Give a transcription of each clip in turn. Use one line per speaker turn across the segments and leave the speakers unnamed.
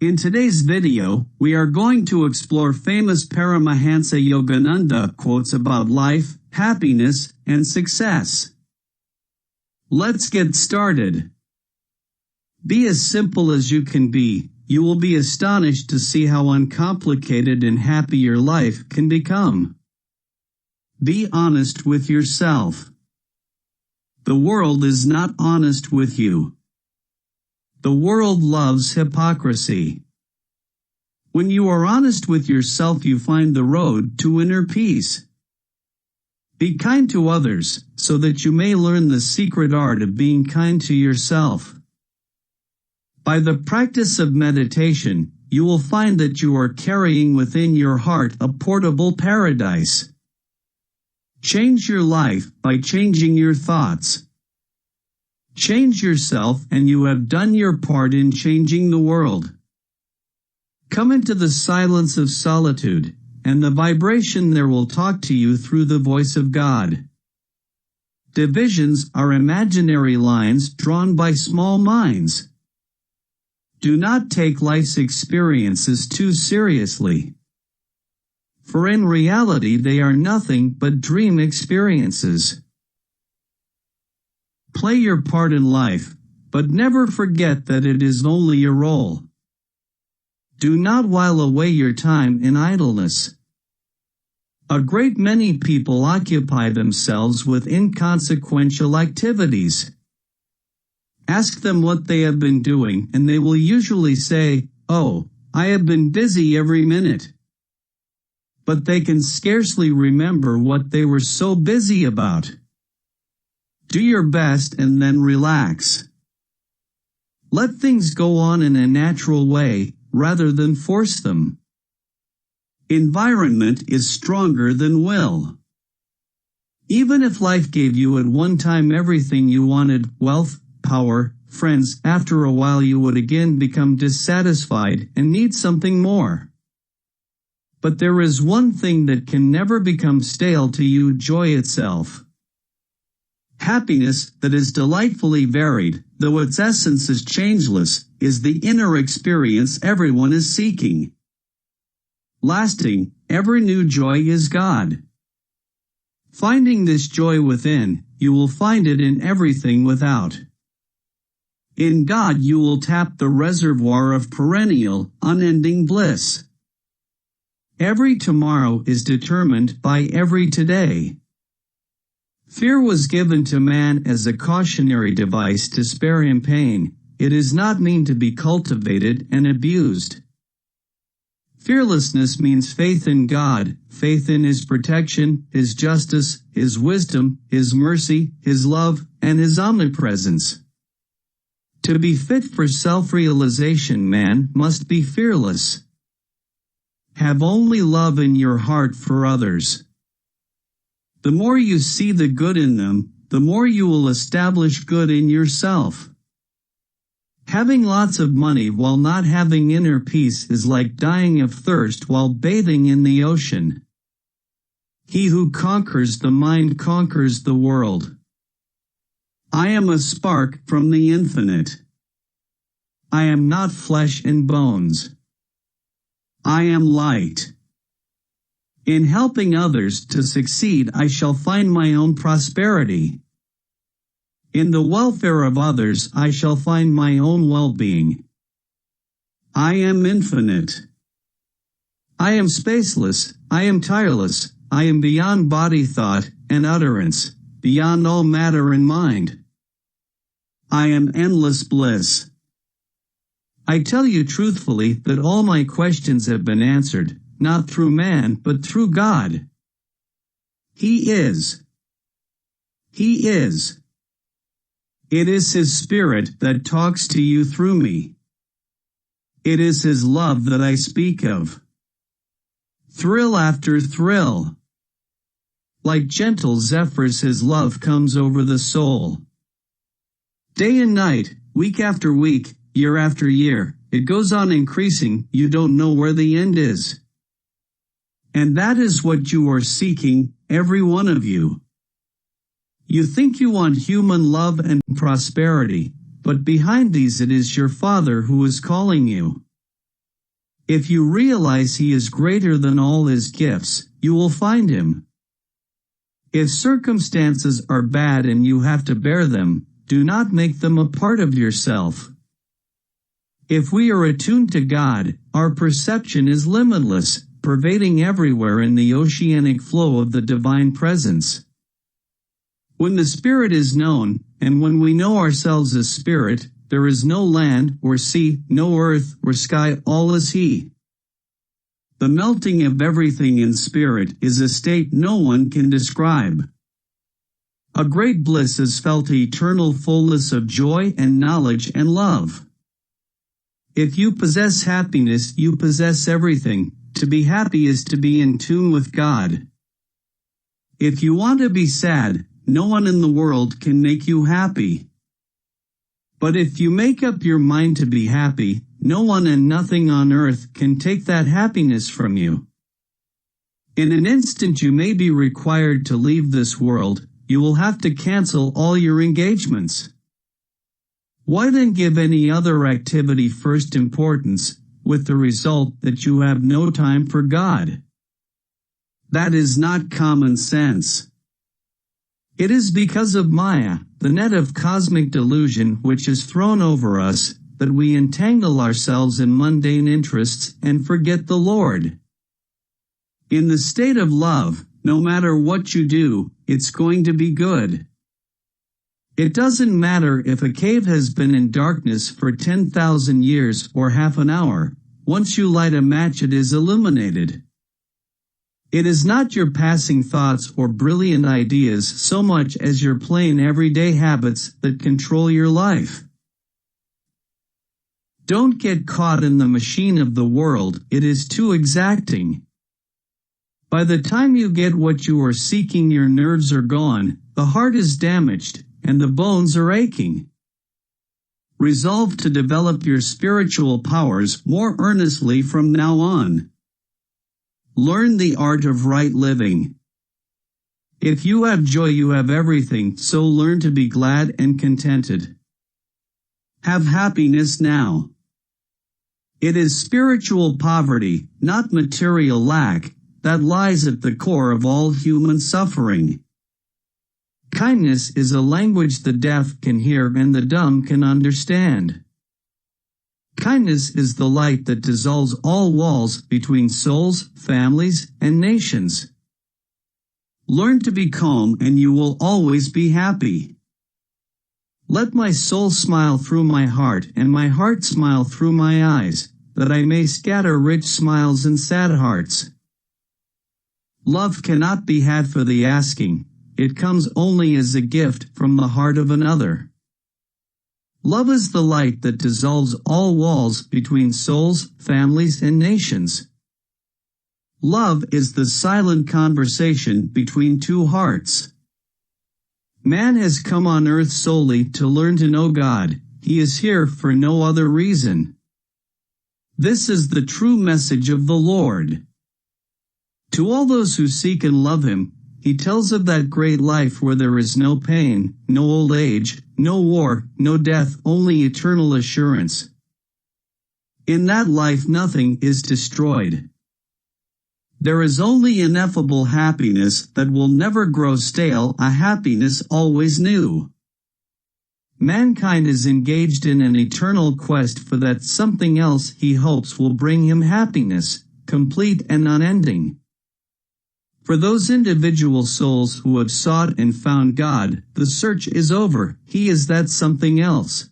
In today's video, we are going to explore famous Paramahansa Yogananda quotes about life, happiness, and success. Let's get started. Be as simple as you can be. You will be astonished to see how uncomplicated and happy your life can become. Be honest with yourself. The world is not honest with you. The world loves hypocrisy. When you are honest with yourself, you find the road to inner peace. Be kind to others, so that you may learn the secret art of being kind to yourself. By the practice of meditation, you will find that you are carrying within your heart a portable paradise. Change your life by changing your thoughts. Change yourself and you have done your part in changing the world. Come into the silence of solitude, and the vibration there will talk to you through the voice of God. Divisions are imaginary lines drawn by small minds. Do not take life's experiences too seriously. For in reality they are nothing but dream experiences. Play your part in life, but never forget that it is only a role. Do not while away your time in idleness. A great many people occupy themselves with inconsequential activities. Ask them what they have been doing and they will usually say, "Oh, I have been busy every minute." But they can scarcely remember what they were so busy about. Do your best and then relax. Let things go on in a natural way, rather than force them. Environment is stronger than will. Even if life gave you at one time everything you wanted, wealth, power, friends, after a while you would again become dissatisfied and need something more. But there is one thing that can never become stale to you: joy itself. Happiness that is delightfully varied, though its essence is changeless, is the inner experience everyone is seeking. Lasting, ever new joy is God. Finding this joy within, you will find it in everything without. In God you will tap the reservoir of perennial, unending bliss. Every tomorrow is determined by every today. Fear was given to man as a cautionary device to spare him pain. It is not meant to be cultivated and abused. Fearlessness means faith in God, faith in His protection, His justice, His wisdom, His mercy, His love, and His omnipresence. To be fit for self-realization, man must be fearless. Have only love in your heart for others. The more you see the good in them, the more you will establish good in yourself. Having lots of money while not having inner peace is like dying of thirst while bathing in the ocean. He who conquers the mind conquers the world. I am a spark from the infinite. I am not flesh and bones. I am light. In helping others to succeed, I shall find my own prosperity. In the welfare of others, I shall find my own well-being. I am infinite. I am spaceless, I am tireless, I am beyond body thought and utterance, beyond all matter and mind. I am endless bliss. I tell you truthfully that all my questions have been answered, not through man but through God. He is. He is. It is His Spirit that talks to you through me. It is His love that I speak of. Thrill after thrill. Like gentle zephyrs His love comes over the soul. Day and night, week after week, year after year, it goes on increasing, you don't know where the end is. And that is what you are seeking, every one of you. You think you want human love and prosperity, but behind these it is your Father who is calling you. If you realize He is greater than all His gifts, you will find Him. If circumstances are bad and you have to bear them, do not make them a part of yourself. If we are attuned to God, our perception is limitless, pervading everywhere in the oceanic flow of the divine presence. When the Spirit is known, and when we know ourselves as Spirit, there is no land or sea, no earth or sky, all is He. The melting of everything in spirit is a state no one can describe. A great bliss is felt, eternal fullness of joy and knowledge and love. If you possess happiness, you possess everything. To be happy is to be in tune with God. If you want to be sad, no one in the world can make you happy. But if you make up your mind to be happy, no one and nothing on earth can take that happiness from you. In an instant you may be required to leave this world. You will have to cancel all your engagements. Why then give any other activity first importance, with the result that you have no time for God? That is not common sense. It is because of Maya, the net of cosmic delusion which is thrown over us, that we entangle ourselves in mundane interests and forget the Lord. In the state of love, no matter what you do, it's going to be good. It doesn't matter if a cave has been in darkness for 10,000 years or half an hour. Once you light a match, it is illuminated. It is not your passing thoughts or brilliant ideas so much as your plain everyday habits that control your life. Don't get caught in the machine of the world, it is too exacting. By the time you get what you are seeking, your nerves are gone, the heart is damaged, and the bones are aching. Resolve to develop your spiritual powers more earnestly from now on. Learn the art of right living. If you have joy, you have everything, so learn to be glad and contented. Have happiness now. It is spiritual poverty, not material lack, that lies at the core of all human suffering. Kindness is a language the deaf can hear and the dumb can understand. Kindness is the light that dissolves all walls between souls, families, and nations. Learn to be calm and you will always be happy. Let my soul smile through my heart and my heart smile through my eyes, that I may scatter rich smiles in sad hearts. Love cannot be had for the asking, it comes only as a gift from the heart of another. Love is the light that dissolves all walls between souls, families, and nations. Love is the silent conversation between two hearts. Man has come on earth solely to learn to know God. He is here for no other reason. This is the true message of the Lord. To all those who seek and love Him, He tells of that great life where there is no pain, no old age, no war, no death, only eternal assurance. In that life nothing is destroyed. There is only ineffable happiness that will never grow stale, a happiness always new. Mankind is engaged in an eternal quest for that something else he hopes will bring him happiness, complete and unending. For those individual souls who have sought and found God, the search is over, He is that something else.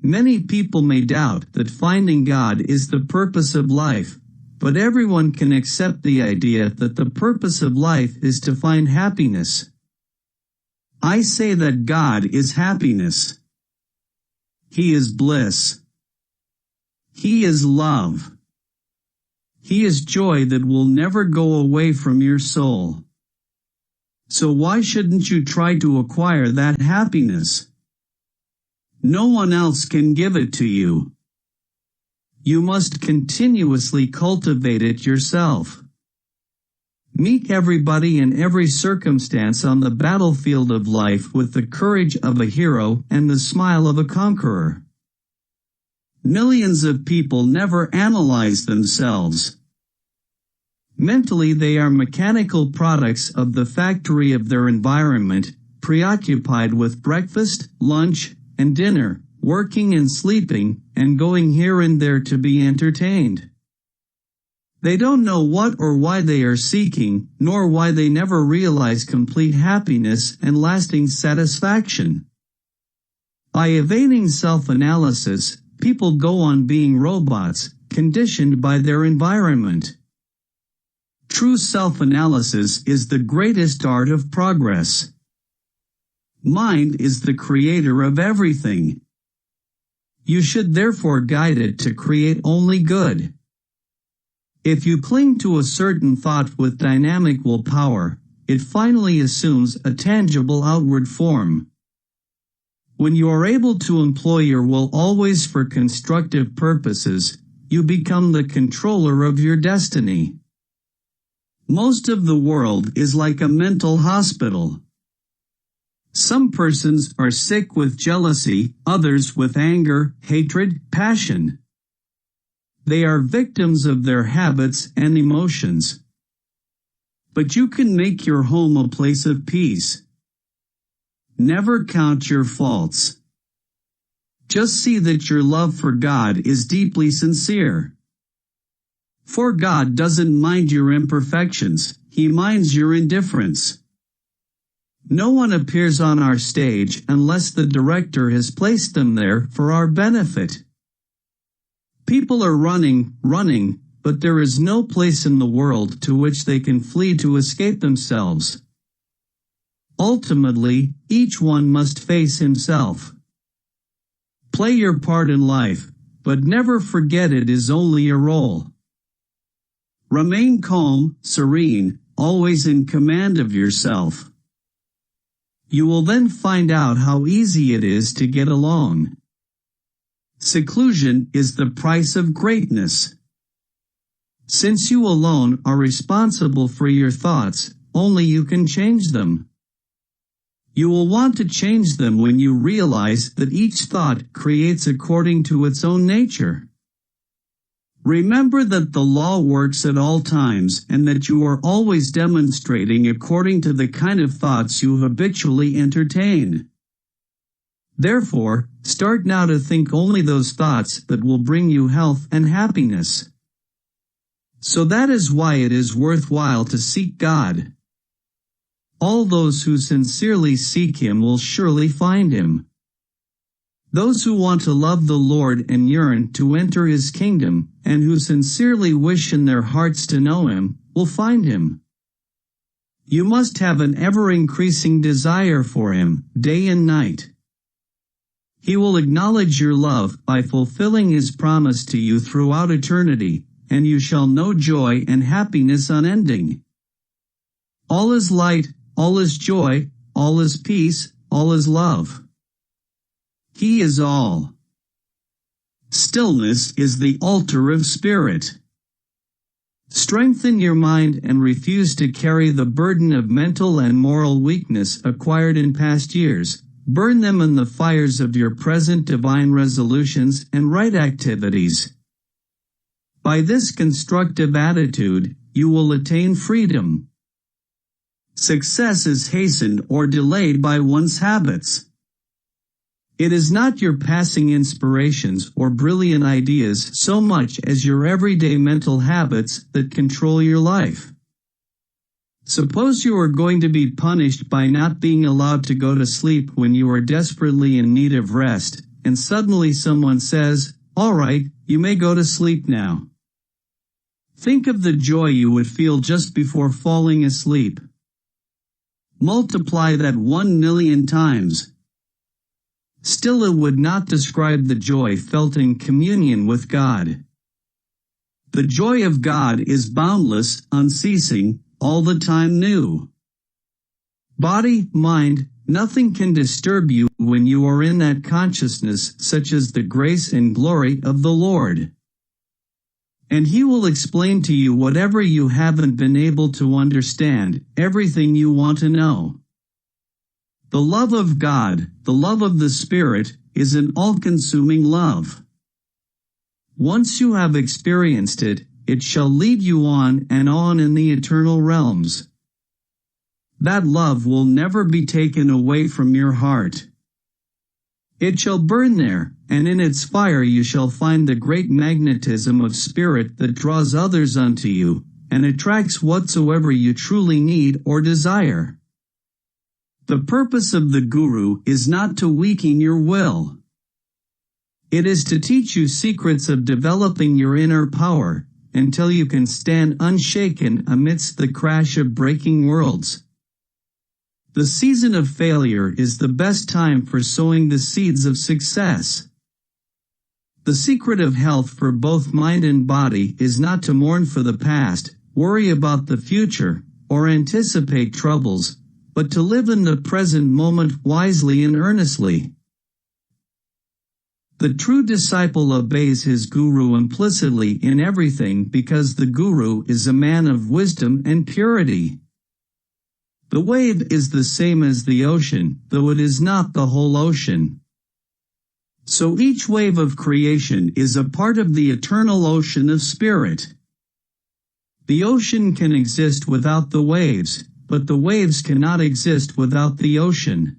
Many people may doubt that finding God is the purpose of life, but everyone can accept the idea that the purpose of life is to find happiness. I say that God is happiness. He is bliss. He is love. He is joy that will never go away from your soul. So why shouldn't you try to acquire that happiness? No one else can give it to you. You must continuously cultivate it yourself. Meet everybody in every circumstance on the battlefield of life with the courage of a hero and the smile of a conqueror. Millions of people never analyze themselves. Mentally they are mechanical products of the factory of their environment, preoccupied with breakfast, lunch, and dinner, working and sleeping, and going here and there to be entertained. They don't know what or why they are seeking, nor why they never realize complete happiness and lasting satisfaction. By evading self-analysis, people go on being robots, conditioned by their environment. True self-analysis is the greatest art of progress. Mind is the creator of everything. You should therefore guide it to create only good. If you cling to a certain thought with dynamic willpower, it finally assumes a tangible outward form. When you are able to employ your will always for constructive purposes, you become the controller of your destiny. Most of the world is like a mental hospital. Some persons are sick with jealousy, others with anger, hatred, passion. They are victims of their habits and emotions. But you can make your home a place of peace. Never count your faults. Just see that your love for God is deeply sincere. For God doesn't mind your imperfections, He minds your indifference. No one appears on our stage unless the director has placed them there for our benefit. People are running, but there is no place in the world to which they can flee to escape themselves. Ultimately, each one must face himself. Play your part in life, but never forget it is only a role. Remain calm, serene, always in command of yourself. You will then find out how easy it is to get along. Seclusion is the price of greatness. Since you alone are responsible for your thoughts, only you can change them. You will want to change them when you realize that each thought creates according to its own nature. Remember that the law works at all times and that you are always demonstrating according to the kind of thoughts you habitually entertain. Therefore, start now to think only those thoughts that will bring you health and happiness. So that is why it is worthwhile to seek God. All those who sincerely seek Him will surely find Him. Those who want to love the Lord and yearn to enter His kingdom, and who sincerely wish in their hearts to know Him, will find Him. You must have an ever-increasing desire for Him, day and night. He will acknowledge your love by fulfilling His promise to you throughout eternity, and you shall know joy and happiness unending. All is light, all is joy, all is peace, all is love. He is all. Stillness is the altar of spirit. Strengthen your mind and refuse to carry the burden of mental and moral weakness acquired in past years. Burn them in the fires of your present divine resolutions and right activities. By this constructive attitude, you will attain freedom. Success is hastened or delayed by one's habits. It is not your passing inspirations or brilliant ideas so much as your everyday mental habits that control your life. Suppose you are going to be punished by not being allowed to go to sleep when you are desperately in need of rest, and suddenly someone says, "All right, you may go to sleep now." Think of the joy you would feel just before falling asleep. Multiply that 1,000,000 times. Still it would not describe the joy felt in communion with God. The joy of God is boundless, unceasing, all the time new. Body, mind, nothing can disturb you when you are in that consciousness, such as the grace and glory of the Lord. And He will explain to you whatever you haven't been able to understand, everything you want to know. The love of God, the love of the Spirit, is an all-consuming love. Once you have experienced it, it shall lead you on and on in the eternal realms. That love will never be taken away from your heart. It shall burn there, and in its fire you shall find the great magnetism of spirit that draws others unto you, and attracts whatsoever you truly need or desire. The purpose of the Guru is not to weaken your will. It is to teach you secrets of developing your inner power, until you can stand unshaken amidst the crash of breaking worlds. The season of failure is the best time for sowing the seeds of success. The secret of health for both mind and body is not to mourn for the past, worry about the future, or anticipate troubles, but to live in the present moment wisely and earnestly. The true disciple obeys his guru implicitly in everything because the guru is a man of wisdom and purity. The wave is the same as the ocean, though it is not the whole ocean. So each wave of creation is a part of the eternal ocean of spirit. The ocean can exist without the waves, but the waves cannot exist without the ocean.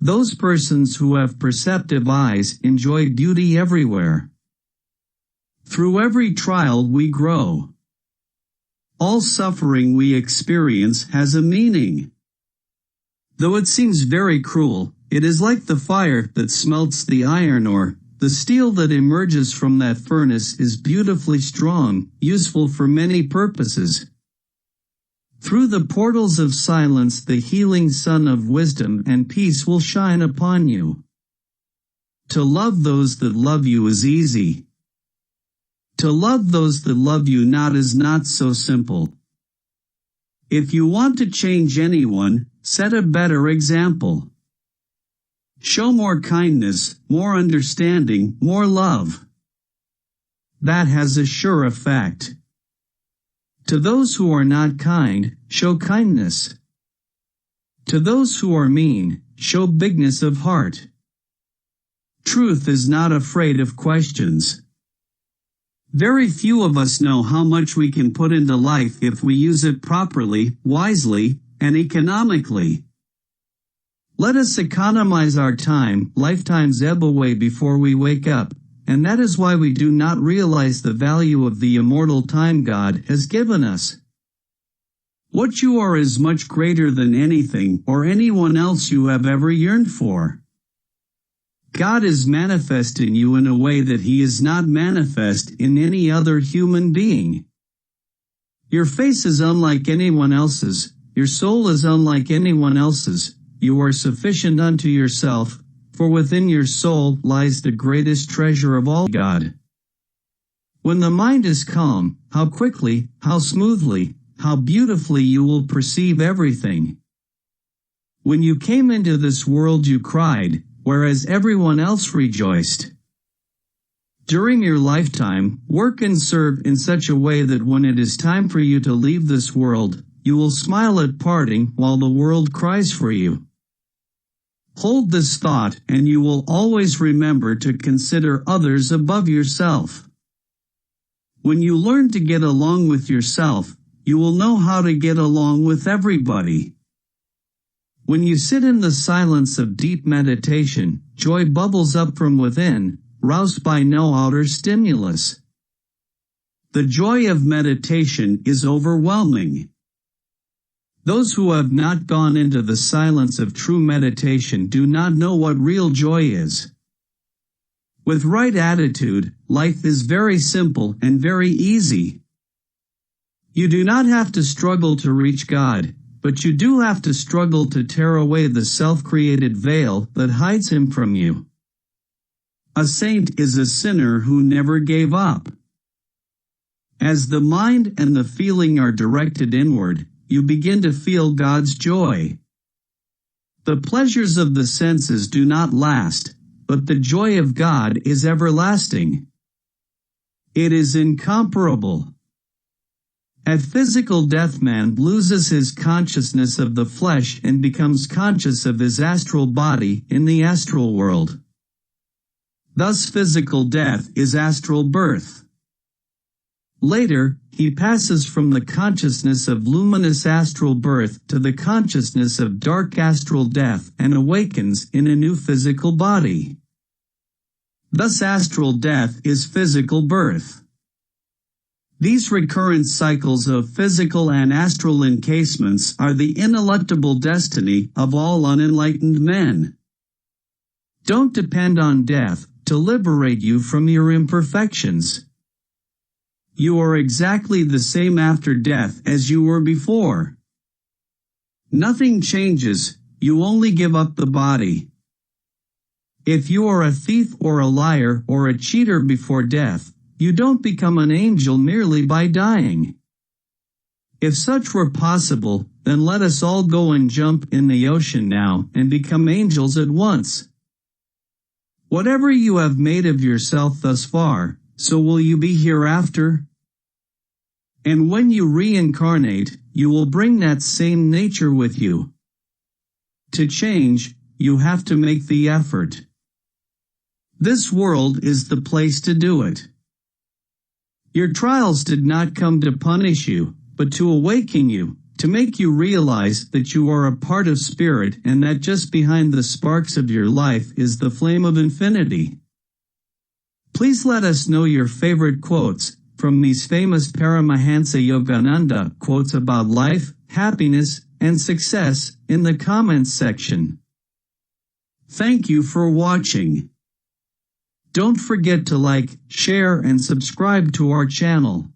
Those persons who have perceptive eyes enjoy beauty everywhere. Through every trial we grow. All suffering we experience has a meaning. Though it seems very cruel, it is like the fire that smelts the iron ore. The steel that emerges from that furnace is beautifully strong, useful for many purposes. Through the portals of silence the healing sun of wisdom and peace will shine upon you. To love those that love you is easy. To love those that love you not is not so simple. If you want to change anyone, set a better example. Show more kindness, more understanding, more love. That has a sure effect. To those who are not kind, show kindness. To those who are mean, show bigness of heart. Truth is not afraid of questions. Very few of us know how much we can put into life if we use it properly, wisely, and economically. Let us economize our time. Lifetimes ebb away before we wake up, and that is why we do not realize the value of the immortal time God has given us. What you are is much greater than anything or anyone else you have ever yearned for. God is manifest in you in a way that He is not manifest in any other human being. Your face is unlike anyone else's, your soul is unlike anyone else's, you are sufficient unto yourself, for within your soul lies the greatest treasure of all, God. When the mind is calm, how quickly, how smoothly, how beautifully you will perceive everything. When you came into this world you cried, whereas everyone else rejoiced. During your lifetime, work and serve in such a way that when it is time for you to leave this world, you will smile at parting while the world cries for you. Hold this thought and you will always remember to consider others above yourself. When you learn to get along with yourself, you will know how to get along with everybody. When you sit in the silence of deep meditation, joy bubbles up from within, roused by no outer stimulus. The joy of meditation is overwhelming. Those who have not gone into the silence of true meditation do not know what real joy is. With right attitude, life is very simple and very easy. You do not have to struggle to reach God, but you do have to struggle to tear away the self-created veil that hides Him from you. A saint is a sinner who never gave up. As the mind and the feeling are directed inward, you begin to feel God's joy. The pleasures of the senses do not last, but the joy of God is everlasting. It is incomparable. At physical death man loses his consciousness of the flesh and becomes conscious of his astral body in the astral world. Thus physical death is astral birth. Later, he passes from the consciousness of luminous astral birth to the consciousness of dark astral death and awakens in a new physical body. Thus astral death is physical birth. These recurrent cycles of physical and astral encasements are the ineluctable destiny of all unenlightened men. Don't depend on death to liberate you from your imperfections. You are exactly the same after death as you were before. Nothing changes, you only give up the body. If you are a thief or a liar or a cheater before death, you don't become an angel merely by dying. If such were possible, then let us all go and jump in the ocean now and become angels at once. Whatever you have made of yourself thus far, so will you be hereafter. And when you reincarnate, you will bring that same nature with you. To change, you have to make the effort. This world is the place to do it. Your trials did not come to punish you, but to awaken you, to make you realize that you are a part of spirit and that just behind the sparks of your life is the flame of infinity. Please let us know your favorite quotes from these famous Paramahansa Yogananda quotes about life, happiness, and success in the comments section. Thank you for watching. Don't forget to like, share, and subscribe to our channel.